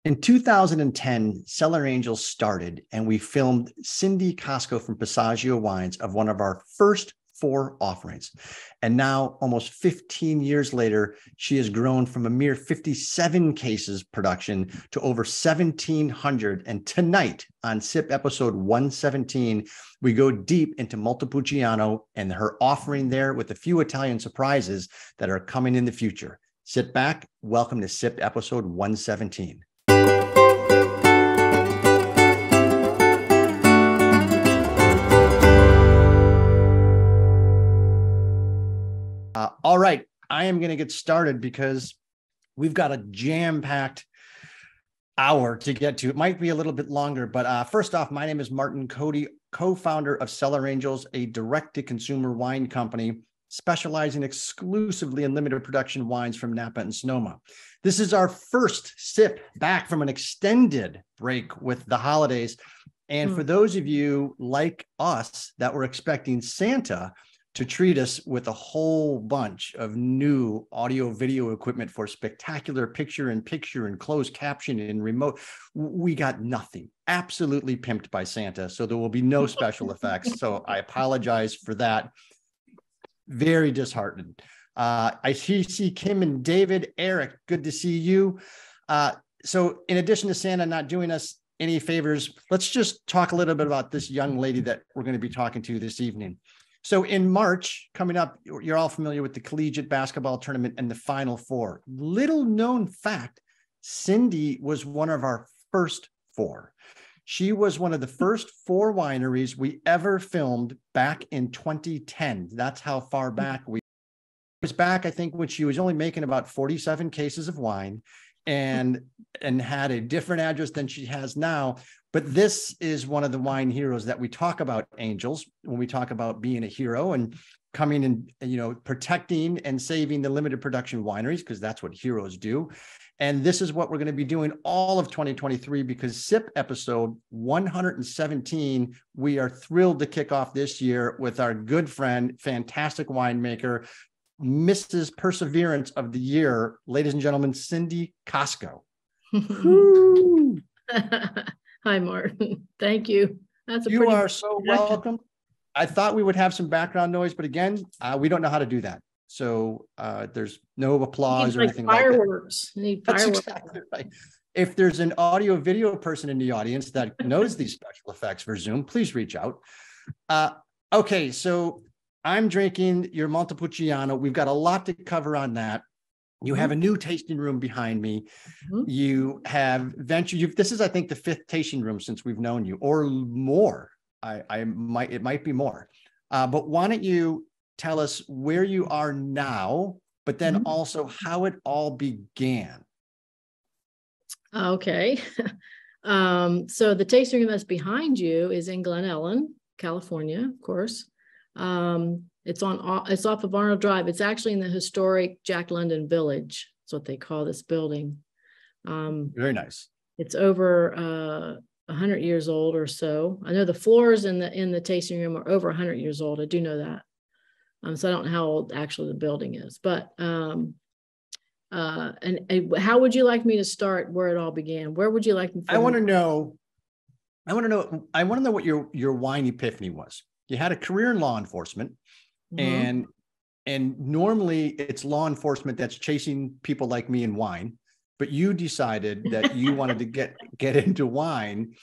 In 2010, Cellar Angels started, and we filmed Cindy Cosco from Passaggio Wines of one of our first 4 offerings. And now, almost 15 years later, she has grown from a mere 57 cases production to over 1,700. And tonight on SIP episode 117, we go deep into Montepulciano and her offering there with a few Italian surprises that are coming in the future. Sit back. Welcome to SIP episode 117. All right, I am going to get started because we've got a jam-packed hour to get to. It might be a little bit longer, but first off, my name is Martin Cody, co-founder of Cellar Angels, a direct-to-consumer wine company specializing exclusively in limited production wines from Napa and Sonoma. This is our first sip back from an extended break with the holidays. And for those of you like us that were expecting Santa to treat us with a whole bunch of new audio video equipment for spectacular picture-in-picture and closed caption and remote, we got nothing. Absolutely pimped by Santa. So there will be no special effects. So I apologize for that. Very disheartened. I see Kim and David. Eric, good to see you. So in addition to Santa not doing us any favors, let's just talk a little bit about this young lady that we're going to be talking to this evening. So in March, coming up, you're all familiar with the collegiate basketball tournament and the Final Four. Little known fact, Cindy was one of our first 4. She was one of the first 4 wineries we ever filmed back in 2010. That's how far back we was back, I think, when she was only making about 47 cases of wine and had a different address than she has now. But this is one of the wine heroes that we talk about, Angels, when we talk about being a hero and coming and, protecting and saving the limited production wineries, because that's what heroes do. And this is what we're going to be doing all of 2023, because SIP episode 117, we are thrilled to kick off this year with our good friend, fantastic winemaker, Mrs. Perseverance of the Year, ladies and gentlemen, Cindy Cosco. Hi, Martin. Thank you. You are so welcome. I thought we would have some background noise, but again, we don't know how to do that. So there's no applause or anything fireworks. like that. That's exactly right. If there's an audio video person in the audience that knows these special effects for Zoom, please reach out. Okay, so I'm drinking your Montepulciano. We've got a lot to cover on that. You have a new tasting room behind me. You have ventured. This is, I think, the 5th tasting room since we've known you, or more. It might be more. But why don't you tell us where you are now, but then also how it all began? Okay. So the tasting room that's behind you is in Glen Ellen, California, of course. It's off of Arnold Drive. It's actually in the historic Jack London Village. That's what they call this building. Very nice. It's over 100 years old or so. I know the floors in the tasting room are over 100 years old. I do know that. So I don't know how old actually the building is. But and how would you like me to start where it all began? Where would you like me? I want to know what your wine epiphany was. You had a career in law enforcement, and normally it's law enforcement that's chasing people like me in wine, but you decided that you wanted to get into wine.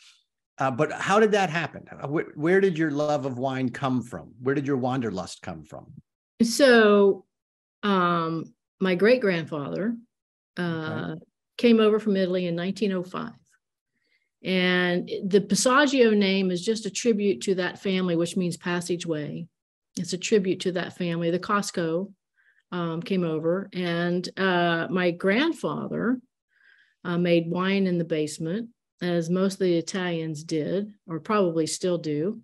But how did that happen? Where did your love of wine come from? Where did your wanderlust come from? So my great-grandfather came over from Italy in 1905. And the Passaggio name is just a tribute to that family, which means passageway. It's a tribute to that family. The Cosco came over, and my grandfather made wine in the basement, as most of the Italians did, or probably still do.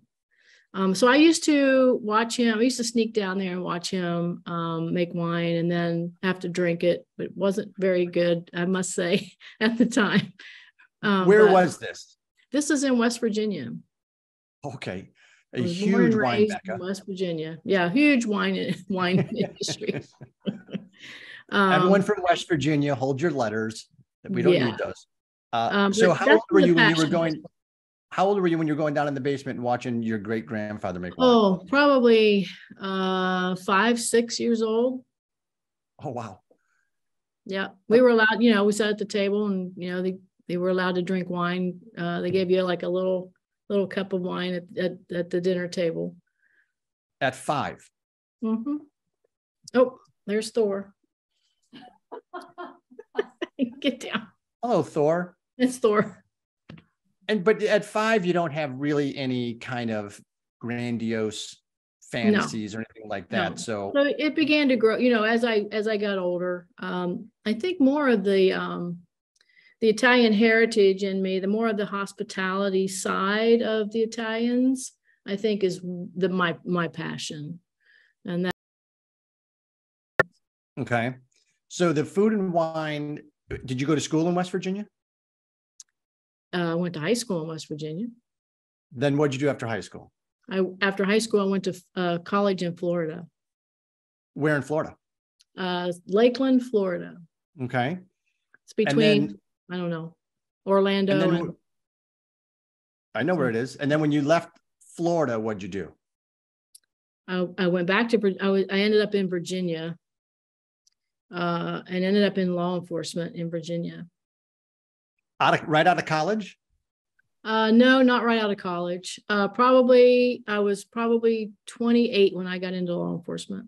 So I used to watch him. I used to sneak down there and watch him make wine and then have to drink it. But it wasn't very good, I must say, at the time. Where was this? This is in West Virginia. Okay. A huge wine mecca. West Virginia. Yeah, huge wine industry. Everyone from West Virginia, hold your letters. We don't need those. So how old were you when you were passion. going? How old were you when you were going down in the basement and watching your great grandfather make wine? Oh, probably 5, 6 years old. Oh, wow. Yeah, we were allowed, you know, we sat at the table and, you know, they were allowed to drink wine. They gave you like a little cup of wine at the dinner table. At 5. Mm-hmm. Oh, there's Thor. Get down. Hello, Thor. It's Thor. But at 5, you don't have really any kind of grandiose fantasies or anything like that. No. So it began to grow, you know, as I got older. I think more of the Italian heritage in me, the more of the hospitality side of the Italians, I think is my passion. And that. okay. So the food and wine, did you go to school in West Virginia? I went to high school in West Virginia. Then what'd you do after high school? After high school, I went to college in Florida. Where in Florida? Lakeland, Florida. Okay. It's between, I don't know, Orlando. And I know where it is. And then when you left Florida, what'd you do? I went back to, I ended up in Virginia and ended up in law enforcement in Virginia. Right out of college? No, not right out of college. I was probably 28 when I got into law enforcement.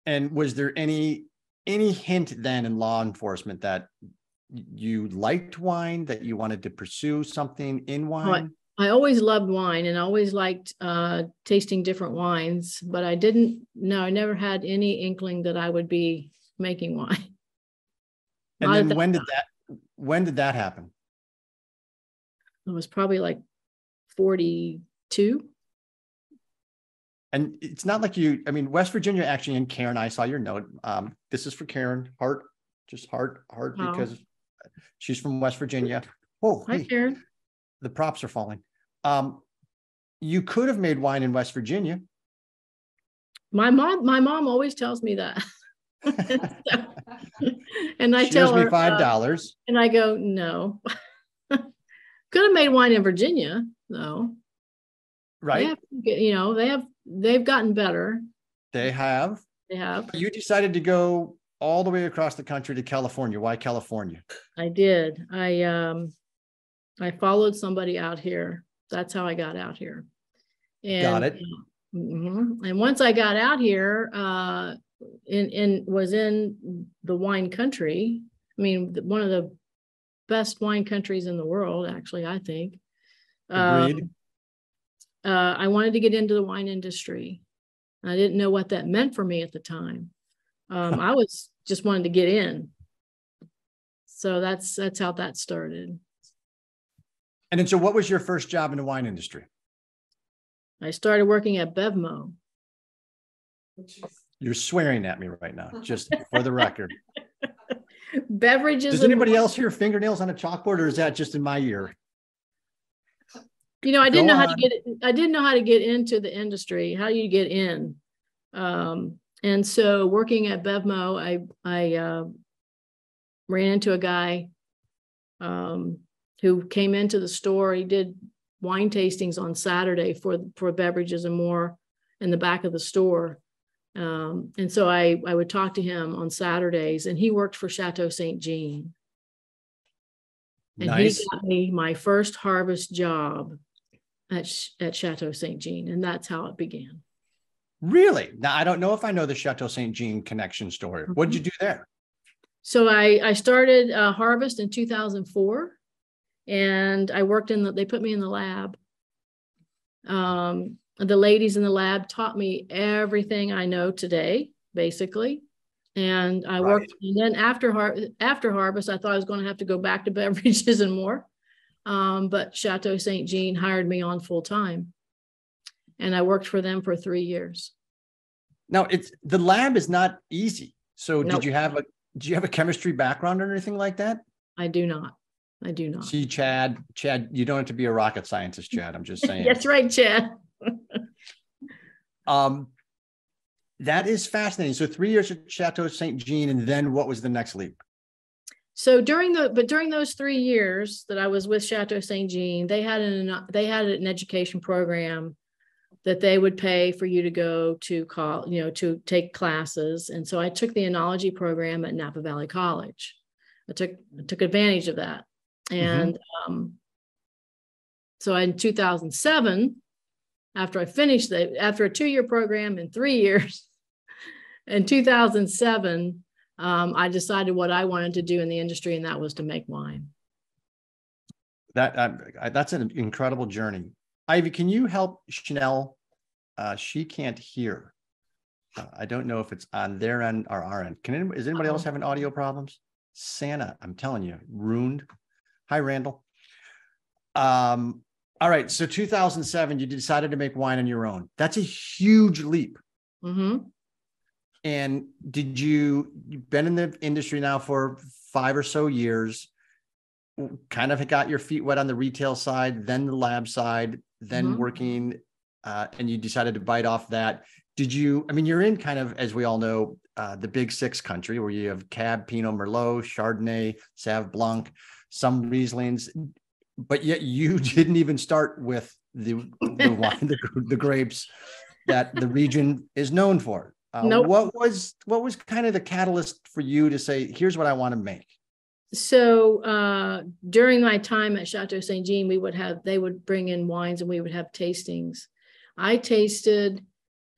And was there any hint then in law enforcement that you liked wine, that you wanted to pursue something in wine? I always loved wine and always liked tasting different wines, but I never had any inkling that I would be making wine. And then when did that happen? It was probably like 42. And it's not like West Virginia, actually, and Karen, I saw your note. This is for Karen, heart, because she's from West Virginia. Oh, hi, Karen. The props are falling. You could have made wine in West Virginia. My mom always tells me that. And I tell her $5. And I go, no. Could have made wine in Virginia, though. Right. They've gotten better. They have. You decided to go all the way across the country to California. Why California? I did. I followed somebody out here. That's how I got out here. And, got it. And once I got out here, was in the wine country. I mean, one of the best wine countries in the world, actually, I think. Agreed. I wanted to get into the wine industry. I didn't know what that meant for me at the time. I was just wanted to get in. So that's how that started. And then, so what was your first job in the wine industry? I started working at Bevmo. You're swearing at me right now, just for the record. Beverages. Does anybody else hear fingernails on a chalkboard, or is that just in my ear? You know, I didn't know how to get into the industry. How do you get in? And so working at Bevmo, I ran into a guy who came into the store. He did wine tastings on Saturday for Beverages and More in the back of the store. And so I would talk to him on Saturdays, and he worked for Chateau St. Jean. And nice. He got me my first harvest job at Chateau St. Jean, and that's how it began. Really? Now, I don't know if I know the Chateau St. Jean connection story. What did you do there? So I started harvest in 2004, and I worked they put me in the lab. The ladies in the lab taught me everything I know today, basically. And I worked, and then after harvest, I thought I was going to have to go back to Beverages and More. But Chateau St. Jean hired me on full time, and I worked for them for 3 years. Now, the lab is not easy. So nope. Did you have a chemistry background or anything like that? I do not. See, Chad, you don't have to be a rocket scientist, Chad. I'm just saying. That's right, Chad. That is fascinating. So 3 years at Chateau St. Jean, and then what was the next leap? So during those 3 years that I was with Chateau Saint Jean, they had an education program that they would pay for you to go to to take classes. And so I took the enology program at Napa Valley College. I took advantage of that. And so in 2007, after I finished after a 2-year program in 3 years, in 2007, I decided what I wanted to do in the industry, and that was to make wine. That's an incredible journey. Ivy, can you help Chanel? She can't hear. I don't know if it's on their end or our end. Is anybody else having audio problems? Santa, I'm telling you, ruined. Hi, Randall. All right. So 2007, you decided to make wine on your own. That's a huge leap. And you've been in the industry now for 5 or so years, kind of got your feet wet on the retail side, then the lab side, then working, and you decided to bite off that. You're in kind of, as we all know, the big 6 country where you have Cab, Pinot, Merlot, Chardonnay, Sauv Blanc, some Rieslings, but yet you didn't even start with the wine, the grapes that the region is known for. Nope. What was kind of the catalyst for you to say, here's what I want to make? So during my time at Chateau Saint Jean, they would bring in wines and we would have tastings. I tasted,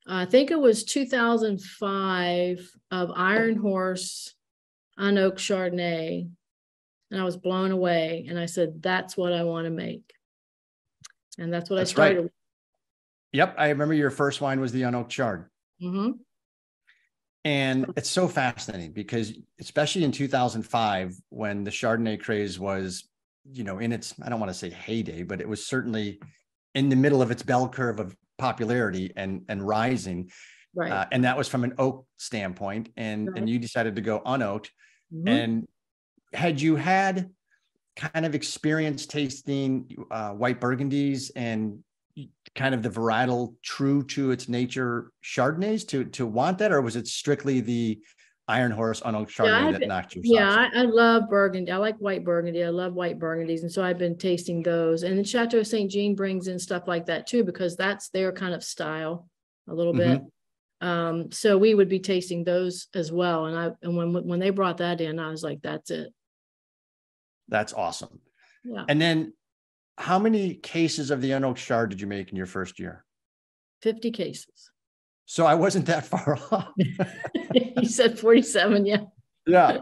I think it was 2005, of Iron Horse Unoaked Chardonnay. And I was blown away. And I said, that's what I want to make. And that's what I started with. Yep. I remember your first wine was the Unoaked Chard. And it's so fascinating because, especially in 2005, when the Chardonnay craze was, in its, I don't want to say heyday, but it was certainly in the middle of its bell curve of popularity and rising. Right. And that was from an oak standpoint. And you decided to go unoaked. And had you had kind of experience tasting white Burgundies and kind of the varietal true to its nature Chardonnays to want that, or was it strictly the Iron Horse Unoaked Chardonnay that knocked your socks off? I love Burgundy. I like white Burgundy. I love white Burgundies. And so I've been tasting those. And then Chateau Saint Jean brings in stuff like that too, because that's their kind of style a little bit. So we would be tasting those as well. And when they brought that in, I was like, that's it. That's awesome. Yeah. And then how many cases of the Unoaked Chard did you make in your first year? 50 cases. So I wasn't that far off. You said 47. Yeah. Yeah.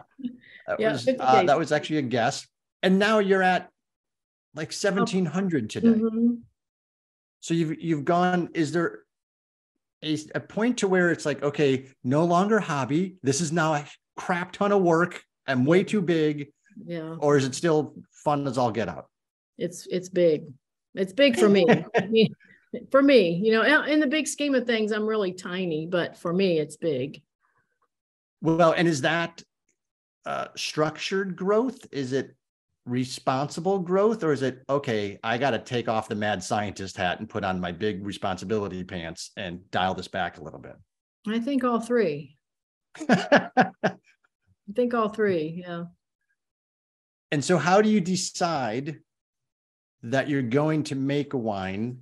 That was actually a guess. And now you're at like 1,700 today. So you've gone, is there a point to where it's like, okay, no longer hobby. This is now a crap ton of work. I'm way too big. Yeah. Or is it still fun as all get out? It's big. It's big for me. For me, in the big scheme of things, I'm really tiny, but for me, it's big. Well, and is that structured growth? Is it responsible growth? Or is it, okay, I got to take off the mad scientist hat and put on my big responsibility pants and dial this back a little bit? I think all three. Yeah. And so how do you decide that you're going to make a wine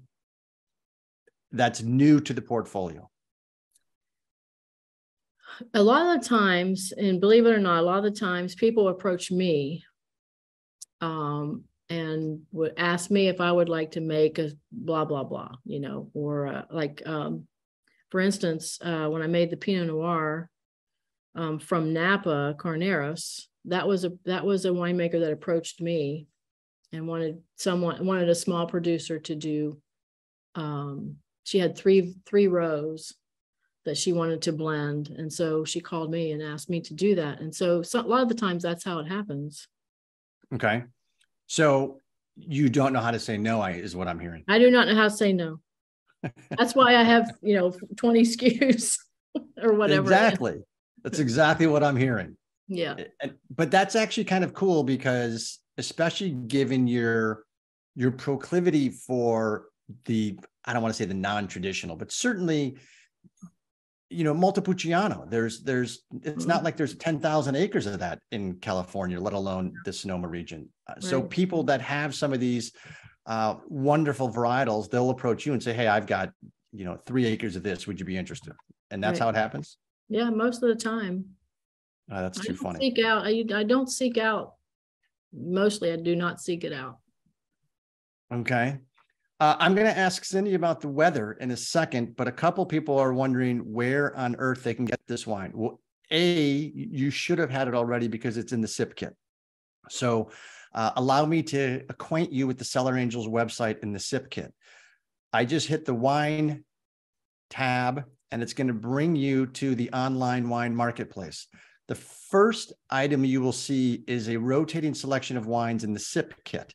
that's new to the portfolio? A lot of the times, and believe it or not, a lot of the times people approach me and would ask me if I would like to make a blah, blah, blah, or for instance, when I made the Pinot Noir from Napa Carneros, that was a winemaker that approached me and wanted a small producer to do. She had three rows that she wanted to blend. And so she called me and asked me to do that. And so a lot of the times that's how it happens. Okay. So you don't know how to say no, is what I'm hearing. I do not know how to say no. That's why I have, 20 SKUs or whatever. Exactly. That's exactly what I'm hearing. Yeah. But that's actually kind of cool because, especially given your proclivity for I don't want to say the non-traditional, but certainly Montepulciano, it's not like there's 10,000 acres of that in California, let alone the Sonoma region. So people that have some of these wonderful varietals, they'll approach you and say, hey, I've got, 3 acres of this. Would you be interested? And that's how it happens. Yeah, most of the time. That's too funny. I don't seek out. Mostly, I do not seek it out. Okay. I'm going to ask Cindy about the weather in a second, but a couple people are wondering where on earth they can get this wine. Well, you should have had it already because it's in the sip kit. So allow me to acquaint you with the Cellar Angels website in the sip kit. I just hit the wine tab and it's going to bring you to the online wine marketplace. The first item you will see is a rotating selection of wines in the sip kit.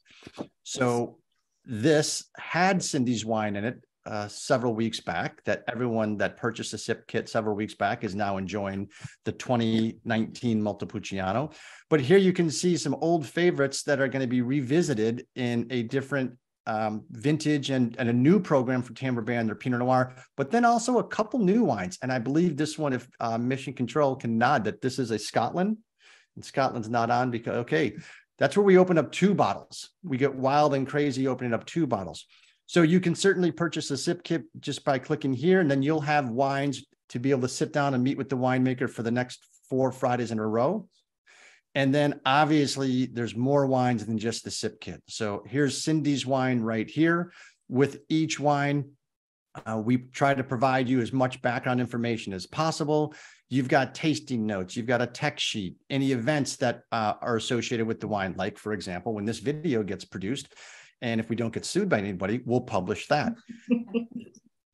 So this had Cindy's wine in it several weeks back, that everyone that purchased a sip kit several weeks back is now enjoying the 2019 Montepulciano. But here you can see some old favorites that are going to be revisited in a different vintage and a new program for Timbre Bay and their Pinot Noir, but then also a couple new wines. And I believe this one, if Mission Control can nod, that this is a Scotland, and Scotland's not on because, okay, that's where we open up 2 bottles. We get wild and crazy opening up 2 bottles. So you can certainly purchase a sip kit just by clicking here, and then you'll have wines to be able to sit down and meet with the winemaker for the next 4 Fridays in a row. And then obviously there's more wines than just the sip kit. So here's Cindy's wine right here. With each wine, we try to provide you as much background information as possible. You've got tasting notes, you've got a text sheet, any events that are associated with the wine. Like, for example, when this video gets produced, and if we don't get sued by anybody, we'll publish that.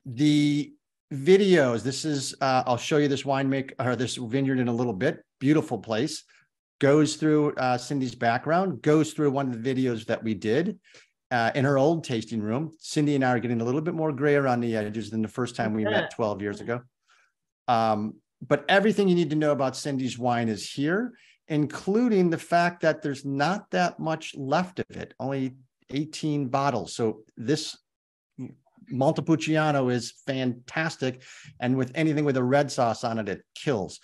The videos, this is, I'll show you this this vineyard in a little bit. Beautiful place. Goes through Cindy's background, goes through one of the videos that we did in her old tasting room. Cindy and I are getting a little bit more gray around the edges than the first time we met 12 years ago. But everything you need to know about Cindy's wine is here, including the fact that there's not that much left of it, only 18 bottles. So this Montepulciano is fantastic. And with anything with a red sauce on it, it kills.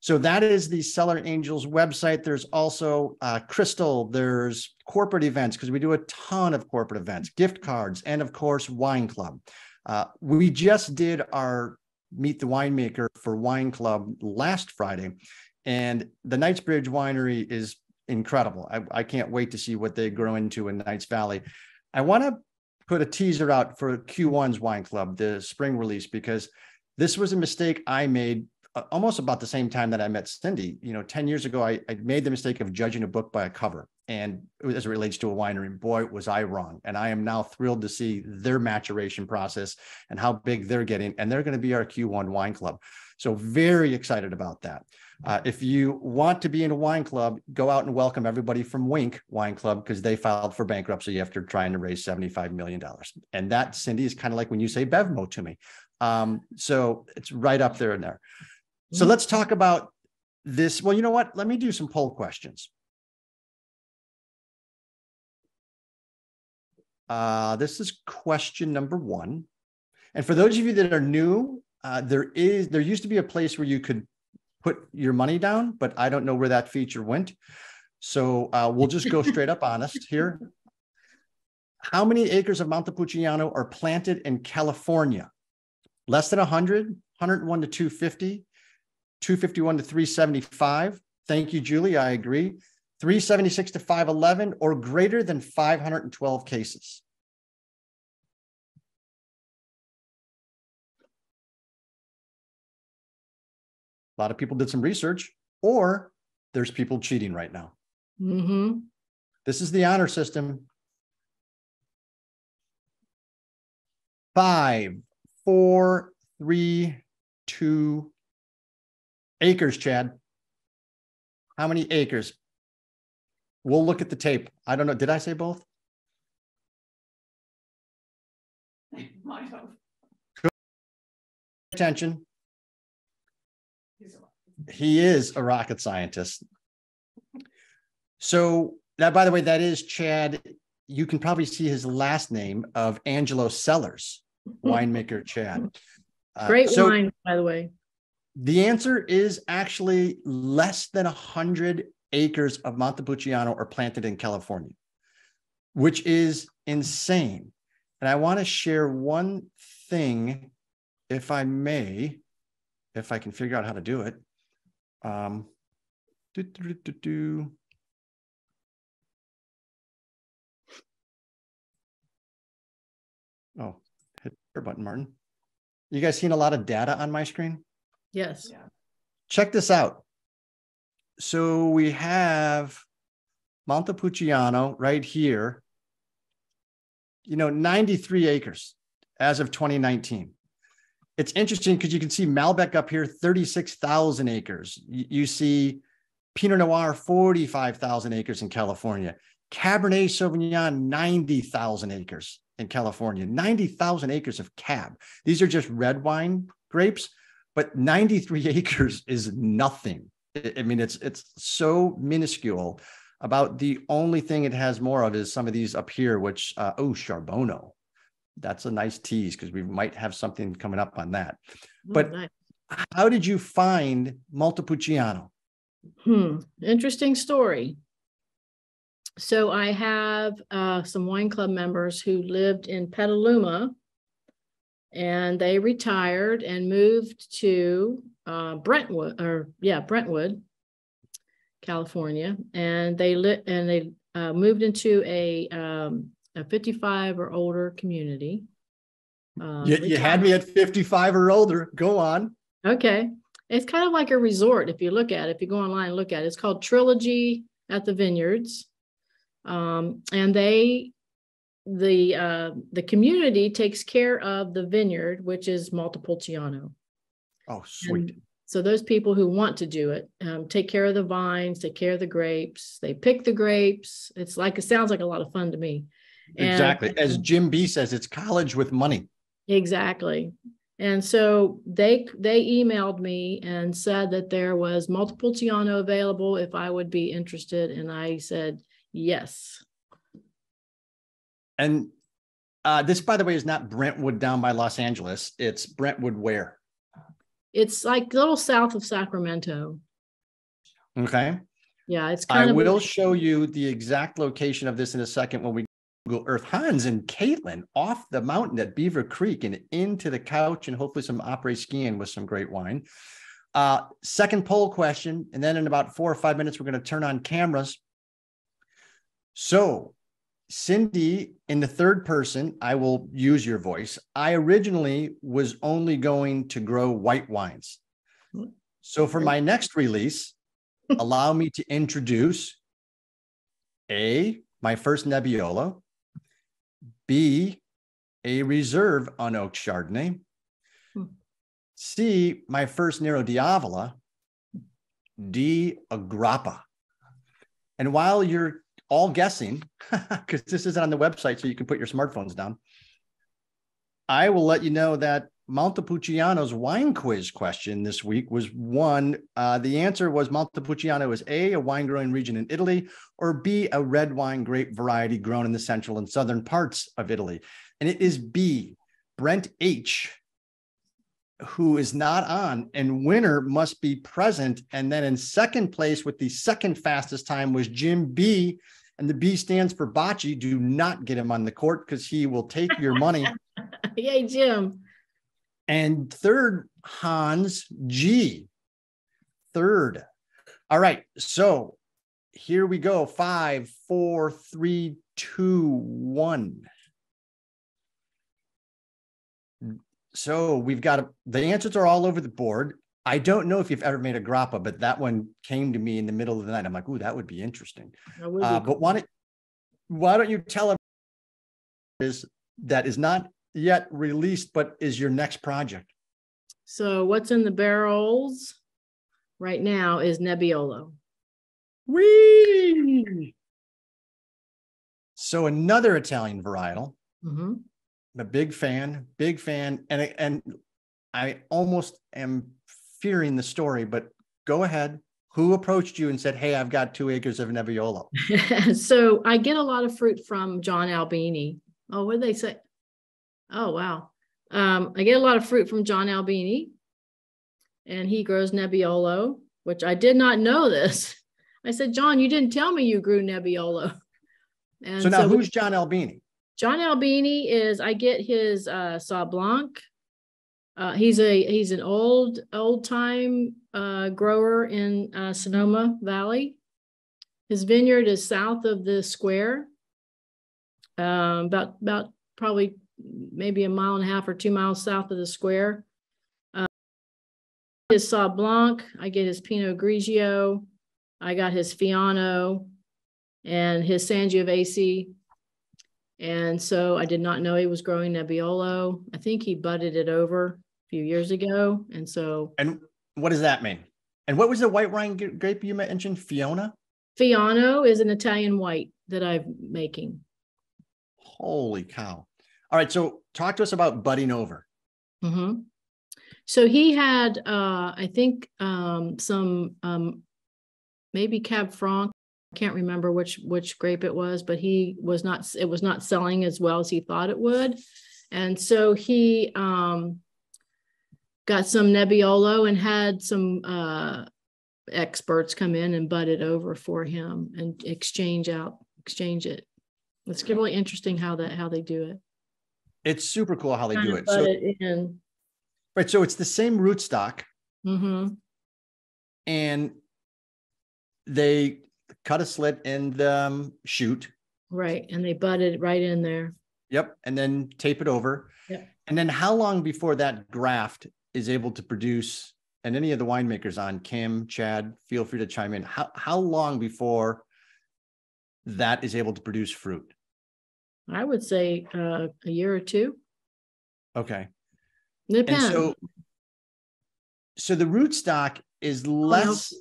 So that is the Cellar Angels website. There's also Crystal, there's corporate events, because we do a ton of corporate events, gift cards, and of course, Wine Club. We just did our Meet the Winemaker for Wine Club last Friday, and the Knightsbridge Winery is incredible. I can't wait to see what they grow into in Knights Valley. I want to put a teaser out for Q1's Wine Club, the spring release, because this was a mistake I made almost about the same time that I met Cindy. 10 years ago, I made the mistake of judging a book by a cover, and as it relates to a winery, boy, was I wrong. And I am now thrilled to see their maturation process and how big they're getting. And they're going to be our Q1 Wine Club. So very excited about that. If you want to be in a wine club, go out and welcome everybody from Wink Wine Club, because they filed for bankruptcy after trying to raise $75 million. And that, Cindy, is kind of like when you say Bevmo to me. So it's right up there and there. So let's talk about this. Well, you know what? Let me do some poll questions. This is question number 1. And for those of you that are new, there used to be a place where you could put your money down, but I don't know where that feature went. So we'll just go straight up honest here. How many acres of Montepulciano are planted in California? Less than 100, 101 to 250, 251 to 375. Thank you, Julie. I agree. 376 to 511, or greater than 512 cases. A lot of people did some research, or there's people cheating right now. Mm-hmm. This is the honor system. 5, 4, 3, 2 acres, Chad. How many acres? We'll look at the tape. I don't know. Did I say both? Might have. Attention. He is a rocket scientist. So that, by the way, that is Chad. You can probably see his last name of Angelo Cellars, winemaker Chad. Great wine, by the way. The answer is actually less than 100 acres of Montepulciano are planted in California, which is insane. And I want to share one thing, if I may, if I can figure out how to do it. Oh, hit the button, Martin. You guys seen a lot of data on my screen? Yes. Yeah. Check this out. So we have Montepulciano right here, 93 acres as of 2019. It's interesting because you can see Malbec up here, 36,000 acres. You see Pinot Noir, 45,000 acres in California. Cabernet Sauvignon, 90,000 acres in California. 90,000 acres of Cab. These are just red wine grapes, but 93 acres is nothing. I mean, it's so minuscule. About the only thing it has more of is some of these up here, which, Charbonneau. That's a nice tease because we might have something coming up on that. But nice. How did you find Montepulciano? Interesting story. So I have some wine club members who lived in Petaluma, and they retired and moved to Brentwood, California, and they moved into a 55 or older community. You had me at 55 or older. Go on. Okay. It's kind of like a resort. If you look at it, if you go online and look at it, it's called Trilogy at the Vineyards. And the community takes care of the vineyard, which is Montepulciano. Oh, sweet. And so those people who want to do it, take care of the vines, take care of the grapes. They pick the grapes. It sounds like a lot of fun to me. Exactly. As Jim B says, it's college with money. Exactly. And so they emailed me and said that there was Montepulciano available if I would be interested. And I said, yes. And this, by the way, is not Brentwood down by Los Angeles. It's Brentwood where? It's like a little south of Sacramento. Okay. Yeah, it's kind of. I will show you the exact location of this in a second when we Google Earth. Hans and Caitlin off the mountain at Beaver Creek and into the couch and hopefully some après skiing with some great wine. Second poll question. And then in about 4 or 5 minutes, we're going to turn on cameras. So Cindy, in the third person, I will use your voice. I originally was only going to grow white wines. So for my next release, allow me to introduce my first Nebbiolo, B, a reserve unoaked Chardonnay, C, my first Nero d'Avola, D, a Grappa. And while you're all guessing, because this isn't on the website, so you can put your smartphones down, I will let you know that Montepulciano's wine quiz question this week was one. The answer was Montepulciano is A, a wine growing region in Italy, or B, a red wine grape variety grown in the central and southern parts of Italy. And it is B, Brent H, who is not on, and winner must be present. And then in second place with the second fastest time was Jim B, and the B stands for Bocce. Do not get him on the court because he will take your money. Yay, Jim. And third, Hans G. Third. All right. So here we go. 5, 4, 3, 2, 1. So we've got the answers are all over the board. I don't know if you've ever made a grappa, but that one came to me in the middle of the night. I'm like, ooh, that would be interesting. But why don't you tell us that is not yet released, but is your next project? So what's in the barrels right now is Nebbiolo. Whee! So another Italian varietal. Mm-hmm. I'm a big fan. And I almost am fearing the story, but go ahead. Who approached you and said, hey, I've got 2 acres of Nebbiolo? So I get a lot of fruit from John Albini. Oh, what did they say? Oh, wow. I get a lot of fruit from John Albini. and he grows Nebbiolo, which I did not know this. I said, John, you didn't tell me you grew Nebbiolo. And so now who's John Albini? John Albini is, I get his Sauv Blanc. He's an old time grower in Sonoma Valley. His vineyard is south of the square, about probably maybe 1.5 miles or 2 miles south of the square. His Sauv Blanc, I get his Pinot Grigio, I got his Fiano, and his Sangiovese. And so I did not know he was growing Nebbiolo. I think he budded it over a few years ago. And so. And what does that mean? And what was the white wine grape you mentioned? Fiona? Fiano is an Italian white that I'm making. Holy cow. All right. So talk to us about budding over. Mm-hmm. So he had, I think, some maybe Cab Franc. I can't remember which grape it was, but it was not selling as well as he thought it would. And so he got some Nebbiolo and had some experts come in and bud it over for him and exchange it. It's really interesting how they do it. It's super cool how they do it. So right. So it's the same rootstock. Mm-hmm. And they cut a slit in the shoot. Right. And they bud it right in there. Yep. And then tape it over. Yep. And then how long before that graft is able to produce, and any of the winemakers on, Kim, Chad, feel free to chime in. How long before that is able to produce fruit? I would say a year or two. Okay. Depends. And so the rootstock is less.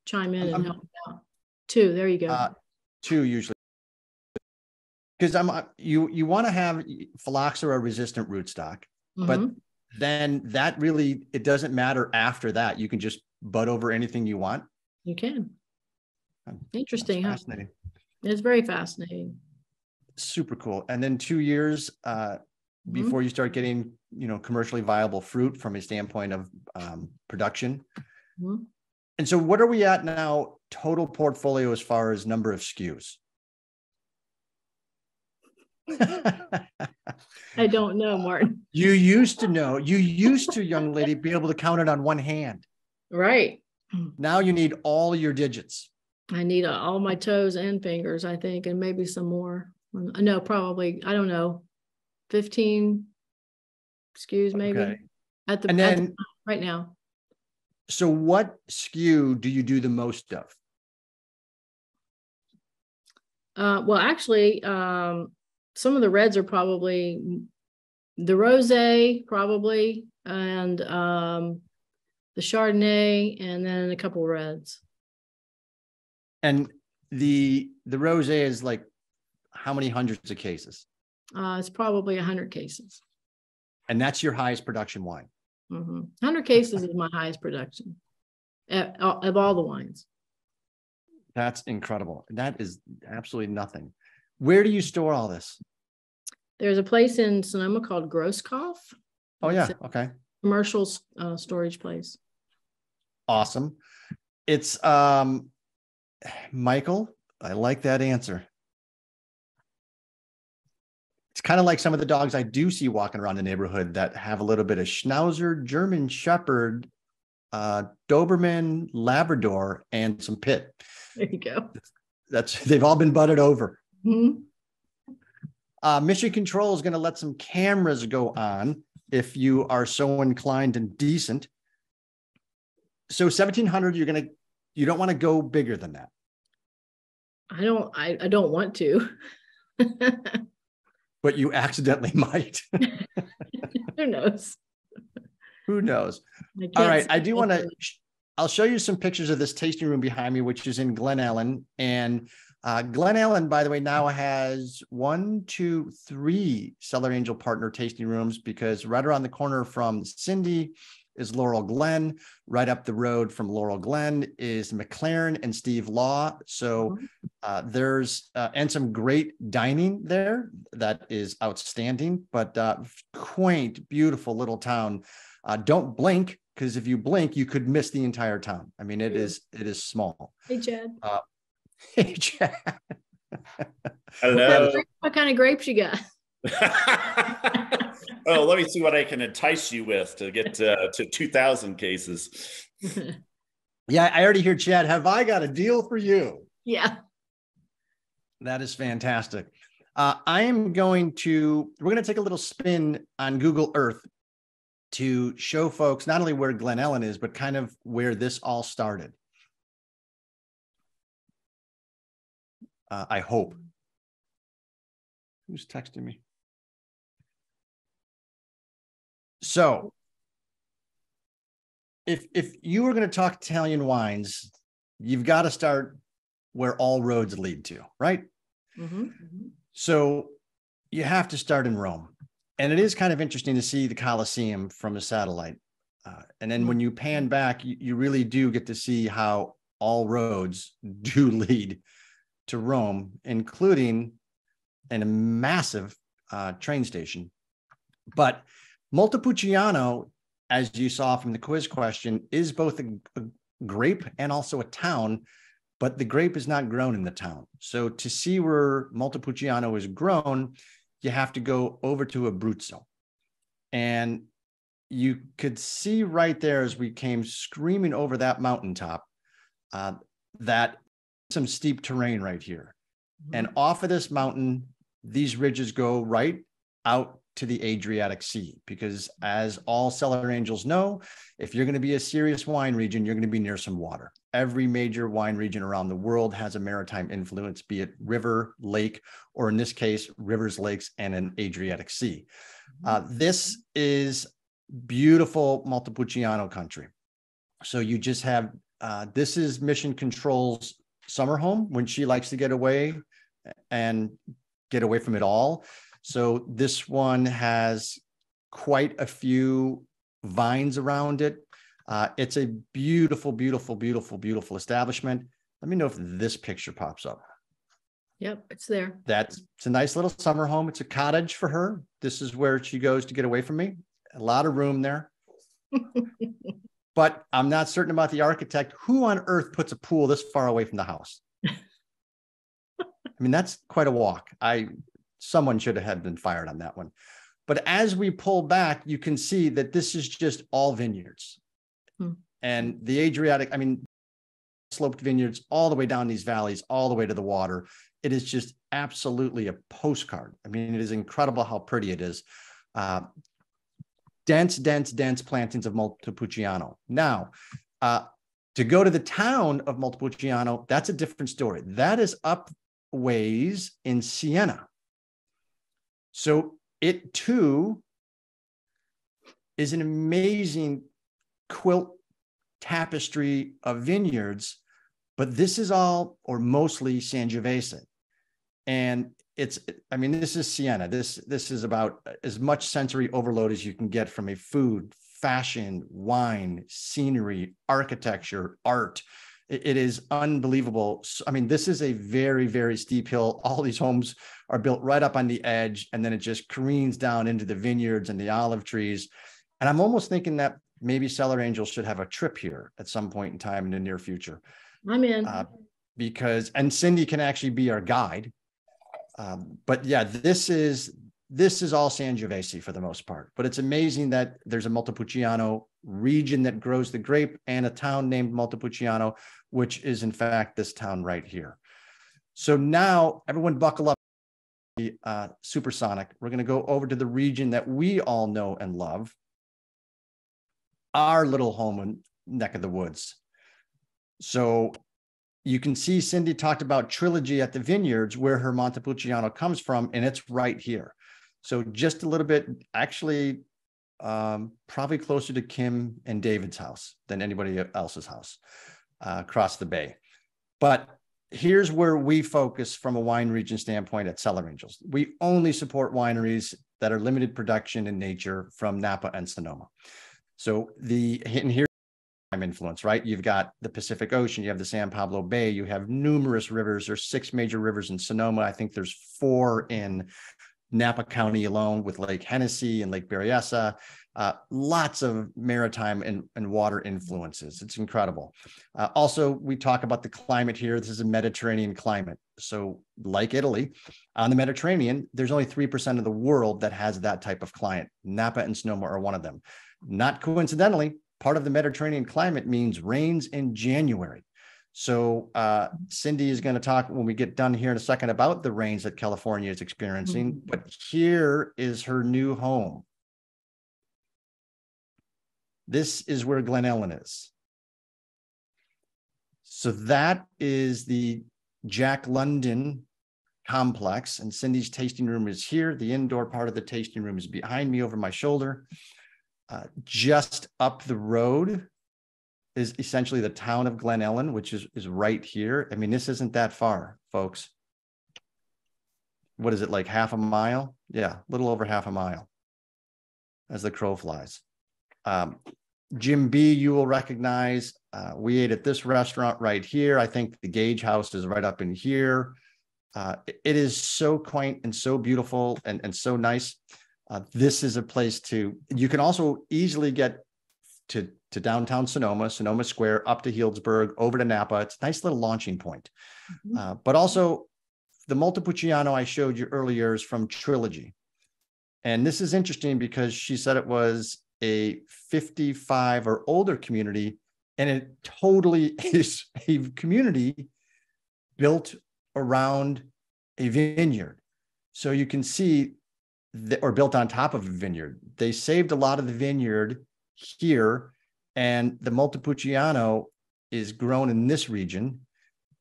Chime in and help me out. 2. There you go. 2 usually. Because you want to have phylloxera resistant rootstock, but then that really, it doesn't matter after that. You can just bud over anything you want. You can. Interesting. Fascinating. It's very fascinating. Super cool. And then 2 years before you start getting, commercially viable fruit from a standpoint of production. Mm-hmm. And so what are we at now, total portfolio, as far as number of SKUs? I don't know, Martin. You used to know. You used to, young lady, be able to count it on one hand. Right. Now you need all your digits. I need all my toes and fingers, I think, and maybe some more. No, probably, I don't know, 15 SKUs maybe. Okay. At the right now. So what SKU do you do the most of? Well, actually, some of the reds are probably the rosé, probably, and the Chardonnay, and then a couple of reds. And the rosé is like how many hundreds of cases? It's probably 100 cases. And that's your highest production wine? 100 cases is my highest production of all the wines. That's incredible. That is absolutely nothing. Where do you store all this? There's a place in Sonoma called Cosco. Oh, yeah. Okay. Commercial storage place. Awesome. It's Michael, I like that answer. It's kind of like some of the dogs I do see walking around the neighborhood that have a little bit of Schnauzer, German Shepherd, Doberman, Labrador, and some Pit. There you go. They've all been butted over. Mm-hmm. Mission Control is going to let some cameras go on if you are so inclined and decent. So 1,700, you don't want to go bigger than that. I don't want to. But you accidentally might. Who knows? Who knows? All right. I do want to, I'll show you some pictures of this tasting room behind me, which is in Glen Ellen. And Glen Ellen, by the way, now has 1, 2, 3 Cellar Angel partner tasting rooms, because right around the corner from Cindy is Laurel Glen. Right up the road from Laurel Glen is McLaren and Steve Law. So there's and some great dining there that is outstanding, but quaint, beautiful little town. Don't blink, because if you blink, you could miss the entire town. I mean, it is small. Hey, Chad. Hey, Chad. Hello. What kind of grapes you got? Oh, let me see what I can entice you with to get to 2,000 cases. Yeah, I already hear Chad. Have I got a deal for you? Yeah. That is fantastic. We're going to take a little spin on Google Earth to show folks not only where Glen Ellen is, but kind of where this all started. I hope. Who's texting me? So if you were going to talk Italian wines, you've got to start where all roads lead to, right? Mm-hmm. So you have to start in Rome. And it is kind of interesting to see the Colosseum from a satellite. And then when you pan back, you really do get to see how all roads do lead to Rome, including a massive train station. But Montepulciano, as you saw from the quiz question, is both a grape and also a town, but the grape is not grown in the town. So to see where Montepulciano is grown, you have to go over to Abruzzo. And you could see right there as we came screaming over that mountaintop, that some steep terrain right here. Mm-hmm. And off of this mountain, these ridges go right out to the Adriatic Sea, because as all Cellar Angels know, if you're going to be a serious wine region, you're going to be near some water. Every major wine region around the world has a maritime influence, be it river, lake, or in this case, rivers, lakes, and an Adriatic Sea. This is beautiful Montepulciano country. So you just have, this is Mission Control's summer home when she likes to get away and get away from it all. So this one has quite a few vines around it. It's a beautiful, beautiful, beautiful, beautiful establishment. Let me know if this picture pops up. Yep, it's there. It's a nice little summer home. It's a cottage for her. This is where she goes to get away from me. A lot of room there. But I'm not certain about the architect. Who on earth puts a pool this far away from the house? I mean, that's quite a walk. Someone should have been fired on that one. But as we pull back, you can see that this is just all vineyards. And the Adriatic, I mean, sloped vineyards all the way down these valleys, all the way to the water. It is just absolutely a postcard. I mean, it is incredible how pretty it is. Dense plantings of Montepulciano. Now, to go to the town of Montepulciano, that's a different story. That is up ways in Siena. So it too is an amazing quilt tapestry of vineyards, but this is all or mostly Sangiovese. And this is Siena. This is about as much sensory overload as you can get from a food, fashion, wine, scenery, architecture, art. It is unbelievable. I mean, this is a very, very steep hill. All these homes are built right up on the edge, and then it just careens down into the vineyards and the olive trees. And I'm almost thinking that maybe Cellar Angels should have a trip here at some point in time in the near future. I'm in. And Cindy can actually be our guide. But yeah, this is all Sangiovese for the most part. But it's amazing that there's a Montepulciano region that grows the grape and a town named Montepulciano, which is in fact this town right here. So now everyone buckle up. Supersonic. We're going to go over to the region that we all know and love, our little home and neck of the woods. So you can see Cindy talked about Trilogy at the Vineyards, where her Montepulciano comes from, and it's right here. So just a little bit, actually, probably closer to Kim and David's house than anybody else's house across the bay. But here's where we focus from a wine region standpoint at Cellar Angels. We only support wineries that are limited production in nature from Napa and Sonoma. So here's influence, right? You've got the Pacific Ocean, you have the San Pablo Bay, you have numerous rivers. There's 6 major rivers in Sonoma. I think there's 4 in Napa County alone with Lake Hennessy and Lake Berryessa, lots of maritime and water influences. It's incredible. Also, we talk about the climate here. This is a Mediterranean climate. So like Italy, on the Mediterranean, there's only 3% of the world that has that type of climate. Napa and Sonoma are one of them. Not coincidentally, part of the Mediterranean climate means rains in January. So Cindy is going to talk when we get done here in a second about the rains that California is experiencing, but here is her new home. This is where Glen Ellen is. So that is the Jack London complex, and Cindy's tasting room is here. The indoor part of the tasting room is behind me over my shoulder. Just up the road is essentially the town of Glen Ellen, which is right here. I mean, this isn't that far, folks. What is it, like half a mile? Yeah, a little over half a mile as the crow flies. Jim B, you will recognize. We ate at this restaurant right here. I think the Gage House is right up in here. It is so quaint and so beautiful and so nice. This is a place you can also easily get to downtown Sonoma Square, up to Healdsburg, over to Napa. It's a nice little launching point. But also the Montepulciano I showed you earlier is from Trilogy. And this is interesting because she said it was a 55 or older community, and it totally is a community built around a vineyard. So you can see or built on top of a vineyard. They saved a lot of the vineyard here, and the Montepulciano is grown in this region.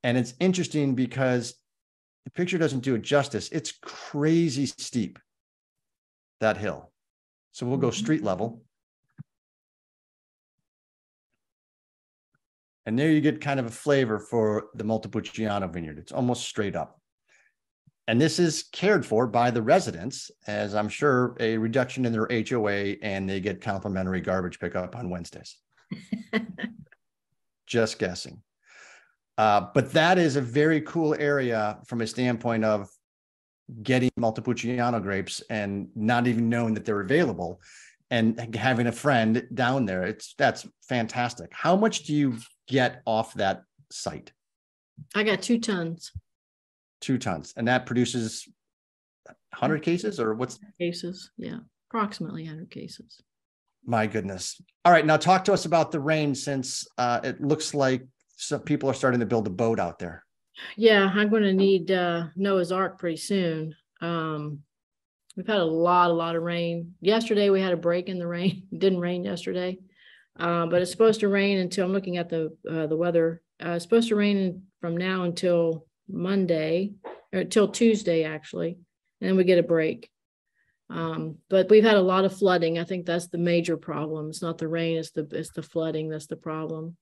And it's interesting because the picture doesn't do it justice. It's crazy steep, that hill. So we'll go street level. And there you get kind of a flavor for the Montepulciano vineyard. It's almost straight up. And this is cared for by the residents, as I'm sure a reduction in their HOA, and they get complimentary garbage pickup on Wednesdays. Just guessing. But that is a very cool area from a standpoint of getting Montepulciano grapes and not even knowing that they're available, and having a friend down there. That's fantastic. How much do you get off that site? I got 2 tons. 2 tons. And that produces 100 cases, or what's cases? Yeah, approximately 100 cases. My goodness. All right. Now talk to us about the rain, since it looks like some people are starting to build a boat out there. Yeah, I'm going to need Noah's Ark pretty soon. We've had a lot of rain. Yesterday we had a break in the rain. It didn't rain yesterday, but it's supposed to rain until, I'm looking at the weather. It's supposed to rain from now until Monday, or till Tuesday actually, and then we get a break. But we've had a lot of flooding. I think that's the major problem. It's not the rain, it's the flooding that's the problem.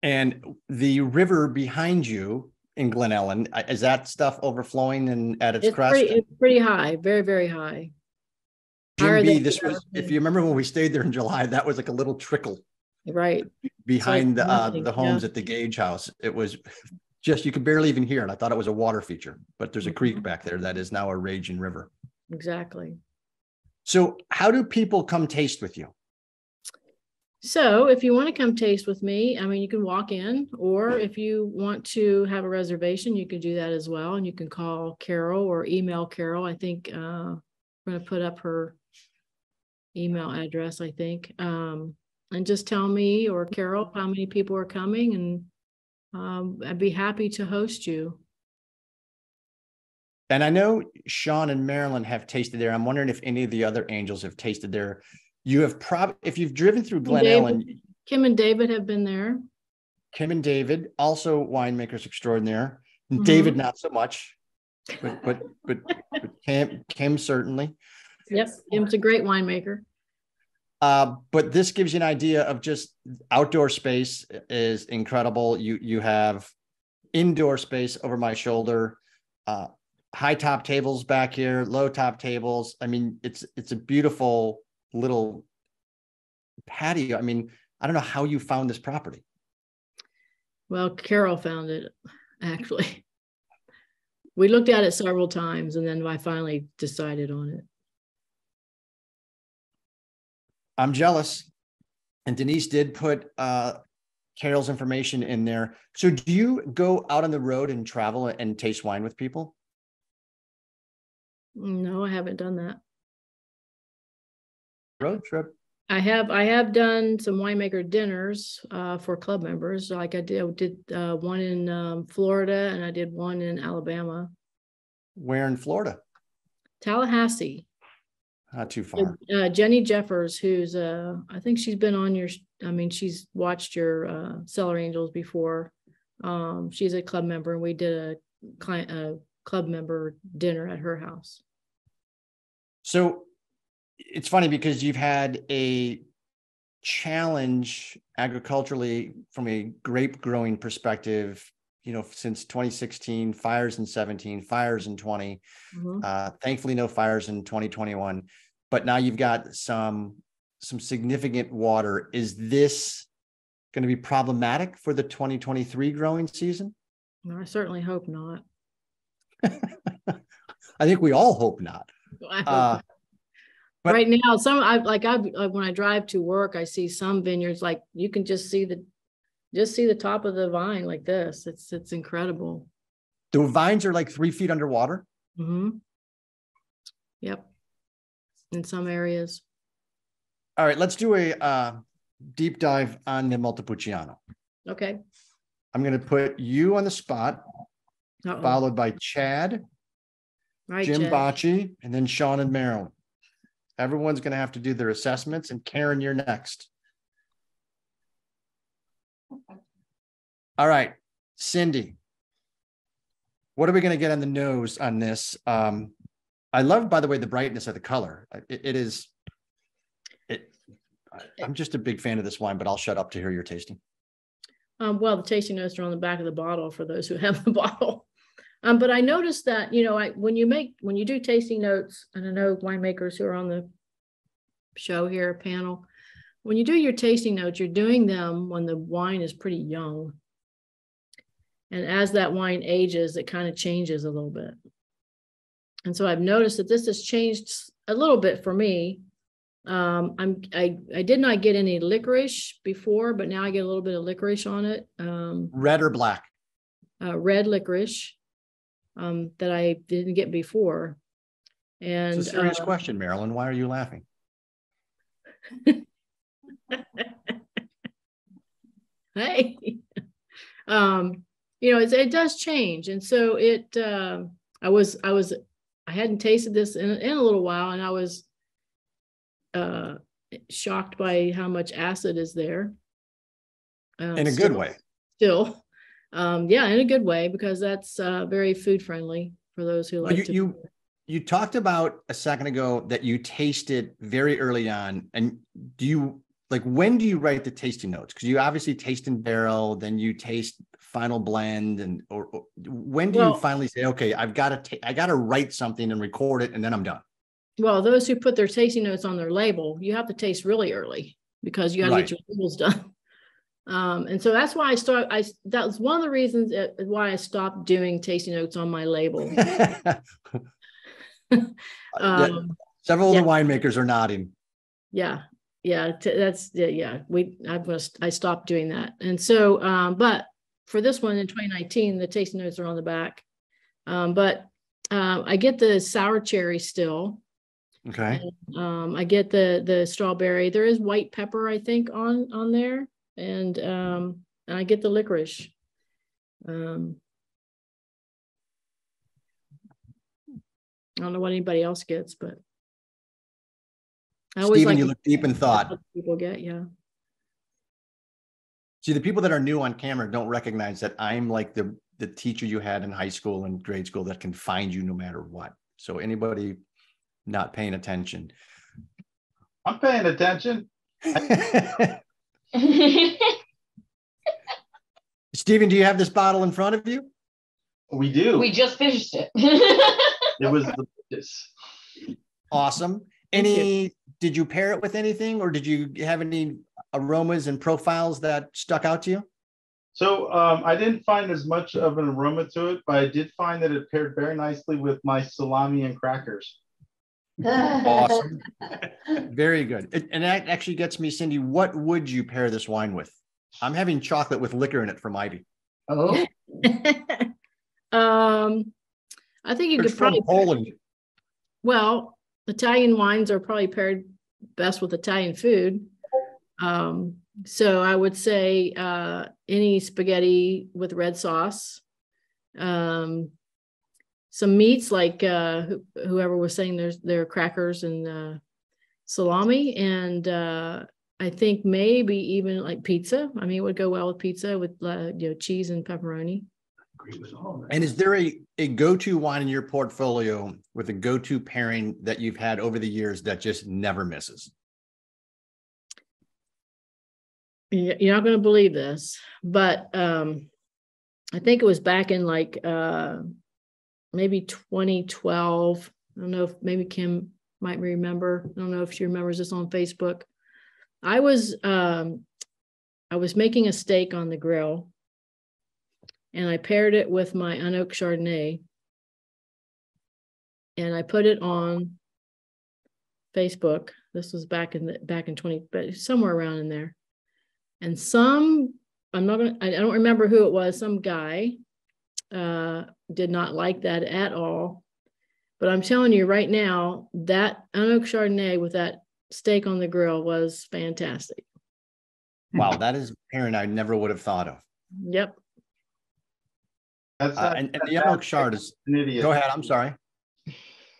And the river behind you in Glen Ellen, is that stuff overflowing and at its crest? It's pretty high, very, very high. Jim B, this was, if you remember when we stayed there in July, that was like a little trickle right behind the homes at the Gage House. It was just, you could barely even hear it. I thought it was a water feature, but there's a creek back there that is now a raging river. Exactly. So how do people come taste with you? So if you want to come taste with me, I mean, you can walk in, or if you want to have a reservation, you can do that as well. And you can call Carol or email Carol. I think I'm going to put up her email address, I think, and just tell me or Carol how many people are coming, and I'd be happy to host you. And I know Sean and Marilyn have tasted there. I'm wondering if any of the other angels have tasted there. You have if you've driven through Glen Ellen. Kim and David have been there. Kim and David, also winemakers extraordinaire. David, not so much, but Kim certainly. Yep, Kim's a great winemaker. But this gives you an idea of just outdoor space is incredible. You have indoor space over my shoulder, high top tables back here, low top tables. I mean, it's a beautiful little patio. I mean, I don't know how you found this property. Well, Carol found it, actually. We looked at it several times, and then I finally decided on it. I'm jealous. And Denise did put Carol's information in there. So do you go out on the road and travel and taste wine with people? No, I haven't done that. Road trip. I have done some winemaker dinners for club members. Like I did one in Florida, and I did one in Alabama. Where in Florida? Tallahassee. Not too far. Jenny Jeffers, who's I think she's been on your, she's watched your Cellar Angels before. She's a club member, and we did a club member dinner at her house. So it's funny because you've had a challenge agriculturally from a grape growing perspective, since 2016, fires in 17, fires in 20, thankfully no fires in 2021, but now you've got some significant water. Is this going to be problematic for the 2023 growing season? I certainly hope not. I think we all hope not. I hope not. But right now, when I drive to work, I see some vineyards, like you can just see the top of the vine like this. It's incredible. The vines are like 3 feet underwater. Mm-hmm. Yep. In some areas. All right, let's do a deep dive on the Montepulciano. Okay. I'm going to put you on the spot, followed by Chad, Jim Bocci, and then Sean and Marilyn. Everyone's going to have to do their assessments, and Karen, you're next. All right, Cindy, what are we going to get on the nose on this? I love, by the way, the brightness of the color. I'm just a big fan of this wine, but I'll shut up to hear your tasting. Well, the tasting notes are on the back of the bottle for those who have the bottle. But I noticed that, when you do tasting notes, and I know winemakers who are on the show here, panel, when you do your tasting notes, you're doing them when the wine is pretty young. And as that wine ages, it kind of changes a little bit. And so I've noticed that this has changed a little bit for me. I did not get any licorice before, but now I get a little bit of licorice on it. Red or black? Red licorice. That I didn't get before. And it's a serious question, Marilyn. Why are you laughing? Hey, it does change. And so I hadn't tasted this in a little while, and I was shocked by how much acid is there. In a good way. Still. In a good way, because that's very food friendly for those who like you talked about a second ago that you tasted very early on. And when do you write the tasting notes? Because you obviously taste in barrel, then you taste final blend, or when do you finally say, okay, I got to write something and record it, and then I'm done? Well, those who put their tasting notes on their label, you have to taste really early, because you got to get your labels done. And so that's why that was one of the reasons why I stopped doing tasting notes on my label. Several of the winemakers are nodding. I stopped doing that. And so, but for this one in 2019, the tasting notes are on the back. But I get the sour cherry still. Okay. And, I get the strawberry. There is white pepper, I think, on there. And I get the licorice. I don't know what anybody else gets, but I always Stephen, you look deep in thought. People get, yeah. See, the people that are new on camera don't recognize that I'm like the teacher you had in high school and grade school that can find you no matter what. So anybody not paying attention. I'm paying attention. Stephen, do you have this bottle in front of you? We do. We just finished it. It was delicious. Awesome. Did you pair it with anything, or did you have any aromas and profiles that stuck out to you? So I didn't find as much of an aroma to it, but I did find that it paired very nicely with my salami and crackers. Awesome. Very good. And that actually gets me, Cindy, what would you pair this wine with? I'm having chocolate with liquor in it from Ivy. Oh, I think you It's could from probably, Poland. well, Italian wines are probably paired best with Italian food. So I would say any spaghetti with red sauce. Some meats like whoever was saying their crackers and salami, and I think maybe even like pizza. I mean, it would go well with pizza with cheese and pepperoni. And is there a go-to wine in your portfolio with a go-to pairing that you've had over the years that just never misses? You're not going to believe this, but I think it was back in like maybe 2012. I don't know if maybe Kim might remember. I don't know if she remembers this on Facebook. I was making a steak on the grill, and I paired it with my unoaked Chardonnay, and I put it on Facebook. This was back in 20, but somewhere around in there. And I don't remember who it was. Some guy did not like that at all. But I'm telling you right now, that unoaked Chardonnay with that steak on the grill was fantastic. Wow, that is a pairing I never would have thought of. Yep. And the unoaked Chard is an idiot. Go ahead. I'm sorry.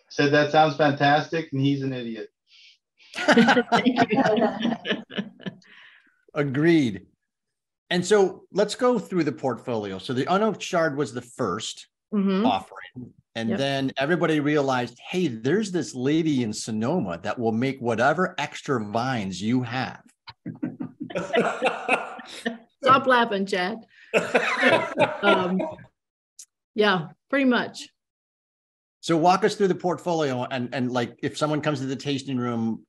Said that sounds fantastic, and he's an idiot. Agreed. And so let's go through the portfolio. So the unoaked Chard was the first offering. And then everybody realized, hey, there's this lady in Sonoma that will make whatever extra vines you have. Stop laughing, Chad. Yeah, pretty much. So walk us through the portfolio, and like if someone comes to the tasting room,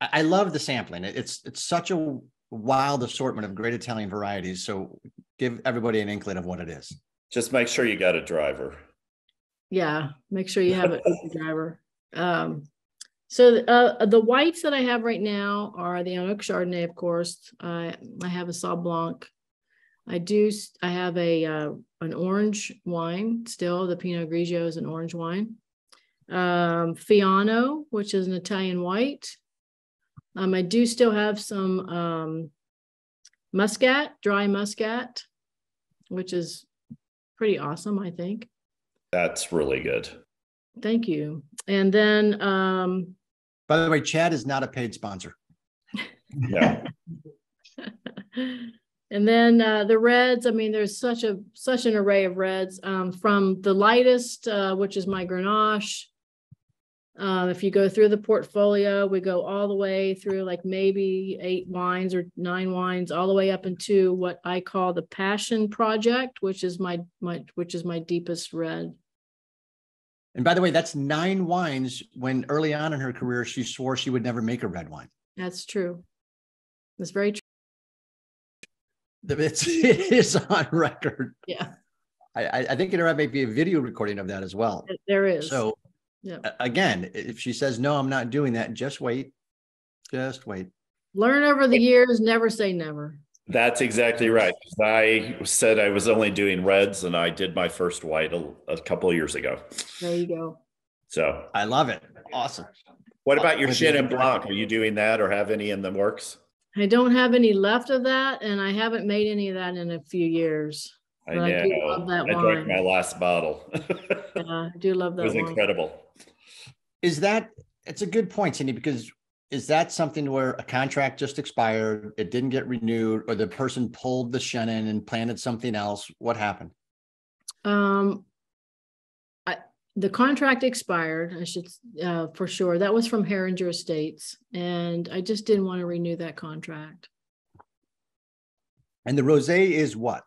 I love the sampling. It's such a wild assortment of great Italian varieties. So give everybody an inkling of what it is. Just make sure you got a driver. Yeah, make sure you have a driver. So the whites that I have right now are the unoaked Chardonnay, of course. I have a Sauv Blanc. I have an orange wine still. The Pinot Grigio is an orange wine. Fiano, which is an Italian white. I do still have some muscat, dry muscat, which is pretty awesome, I think. That's really good. Thank you. And then by the way, Chad is not a paid sponsor. Yeah. And then the reds, I mean, there's such an array of reds, from the lightest, which is my Grenache. If you go through the portfolio, we go all the way through like maybe 8 wines or 9 wines, all the way up into what I call the Passion Project, which is my deepest red. And by the way, that's 9 wines when early on in her career, she swore she would never make a red wine. That's true. That's very true. It is on record. Yeah. I think there might be a video recording of that as well. There is. So yeah. Again, if she says, no, I'm not doing that, just wait. Just wait. Learn over the years, never say never. That's exactly right. I said I was only doing reds, and I did my first white a couple of years ago. There you go. So I love it. Awesome. What about your Chenin Blanc? Are you doing that or have any in the works? I don't have any left of that, and I haven't made any of that in a few years. I know. I do love that wine. Drank my last bottle. Yeah, I do love that. It was wine. incredible. It's a good point, Cindy, because is that something where a contract just expired, it didn't get renewed, or the person pulled the Chenin and planted something else? What happened? The contract expired, I should, for sure. That was from Herringer Estates, and I just didn't want to renew that contract. And the rosé is what?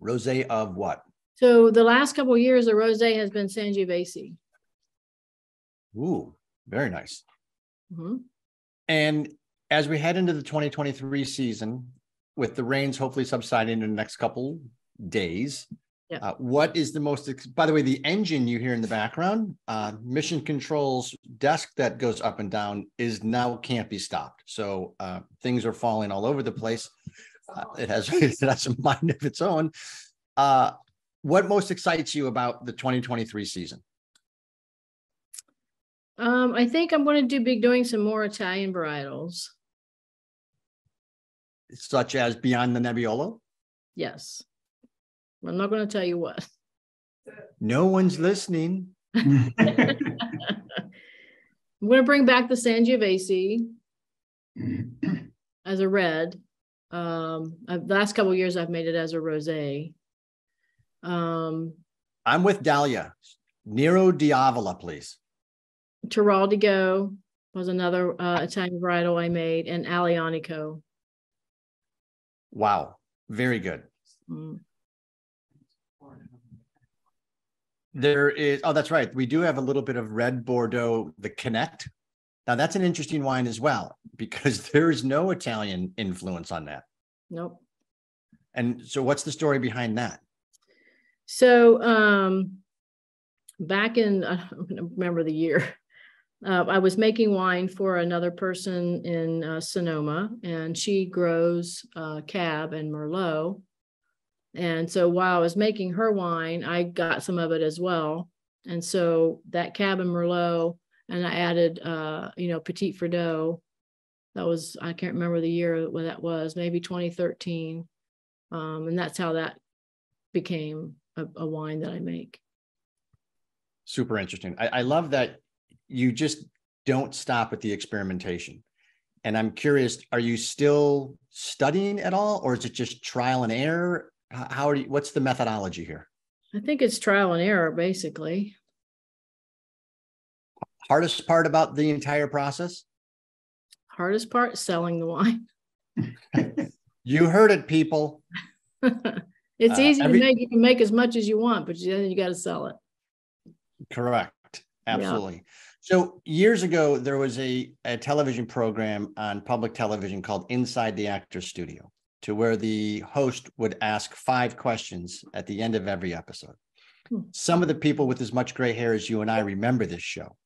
Rosé of what? So the last couple of years, the rosé has been Sangiovese. Ooh, very nice. Mm-hmm. And as we head into the 2023 season, with the rains hopefully subsiding in the next couple days, Yeah. what is the most, by the way, the engine you hear in the background, Mission Control's desk that goes up and down is now can't be stopped. So things are falling all over the place. It has a mind of its own. What most excites you about the 2023 season? I think I'm going to be doing some more Italian varietals. Such as beyond the Nebbiolo? Yes. I'm not going to tell you what. No one's listening. I'm going to bring back the Sangiovese as a red. The last couple of years I've made it as a rosé. I'm with Dahlia. Nero Diavola, please. Tirol de Go was another Italian varietal I made, and Alianico. Wow. Very good. Mm. There is, oh, that's right. We do have a little bit of red Bordeaux, the Connect. Now that's an interesting wine as well, because there is no Italian influence on that. Nope. And so what's the story behind that? So back in, I don't remember the year, I was making wine for another person in Sonoma, and she grows Cab and Merlot. And so while I was making her wine, I got some of it as well. And so that Cab and Merlot, and I added, Petit Verdot. That was, I can't remember the year when that was, maybe 2013. And that's how that became a wine that I make. Super interesting. I love that you just don't stop at the experimentation. And I'm curious, are you still studying at all, or is it just trial and error? How are you, what's the methodology here? I think it's trial and error, basically. Hardest part about the entire process? Hardest part, selling the wine. You heard it, people. It's easy to make. You can make as much as you want, but then you got to sell it. Correct. Absolutely. Yeah. So years ago, there was a television program on public television called Inside the Actor's Studio, to where the host would ask 5 questions at the end of every episode. Some of the people with as much gray hair as you and I remember this show.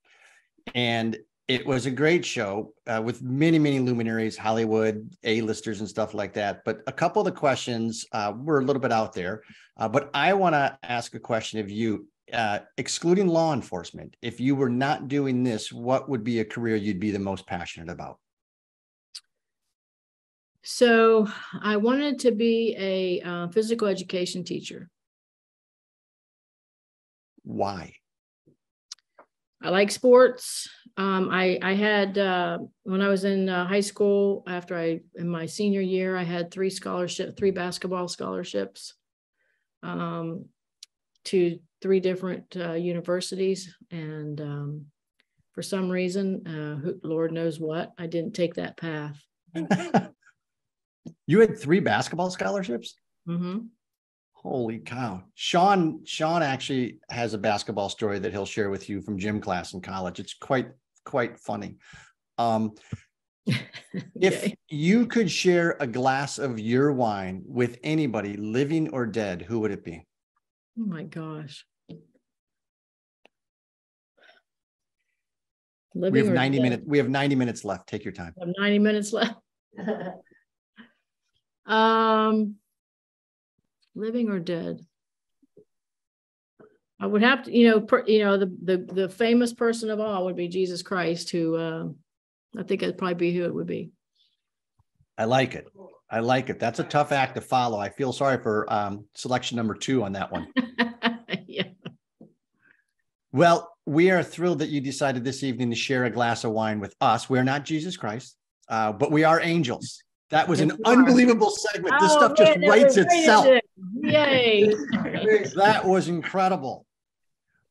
And it was a great show with many, many luminaries, Hollywood, A-listers and stuff like that. But a couple of the questions were a little bit out there. But I want to ask a question of you, excluding law enforcement. If you were not doing this, what would be a career you'd be the most passionate about? So I wanted to be a physical education teacher. Why? I like sports. I had, when I was in high school, in my senior year, I had 3 basketball scholarships to 3 different universities. And for some reason, Lord knows what, I didn't take that path. You had 3 basketball scholarships? Mm-hmm. Holy cow. Sean actually has a basketball story that he'll share with you from gym class in college. It's quite funny. If you could share a glass of your wine with anybody, living or dead, who would it be? Oh my gosh. We have 90 minutes. We have 90 minutes left. Take your time. I have 90 minutes left. Living or dead? I would have to, the famous person of all would be Jesus Christ, who I think that'd probably be who it would be. I like it. I like it. That's a tough act to follow. I feel sorry for selection number 2 on that one. Yeah. Well, we are thrilled that you decided this evening to share a glass of wine with us. We're not Jesus Christ, but we are angels. That was an unbelievable segment. This stuff just writes itself. Yay. That was incredible.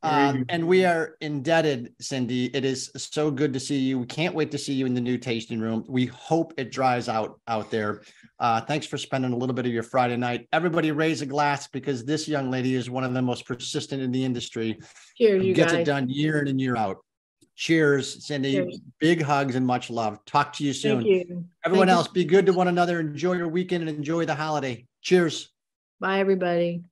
And we are indebted, Cindy. It is so good to see you. We can't wait to see you in the new tasting room. We hope it dries out there. Thanks for spending a little bit of your Friday night. Everybody raise a glass, because this young lady is one of the most persistent in the industry. Cheers, you gets guys. it done year in and year out. Cheers, Cindy. Cheers. Big hugs and much love. Talk to you soon. Thank you. Everyone Thank else, you. be good to one another. Enjoy your weekend and enjoy the holiday. Cheers. Bye, everybody.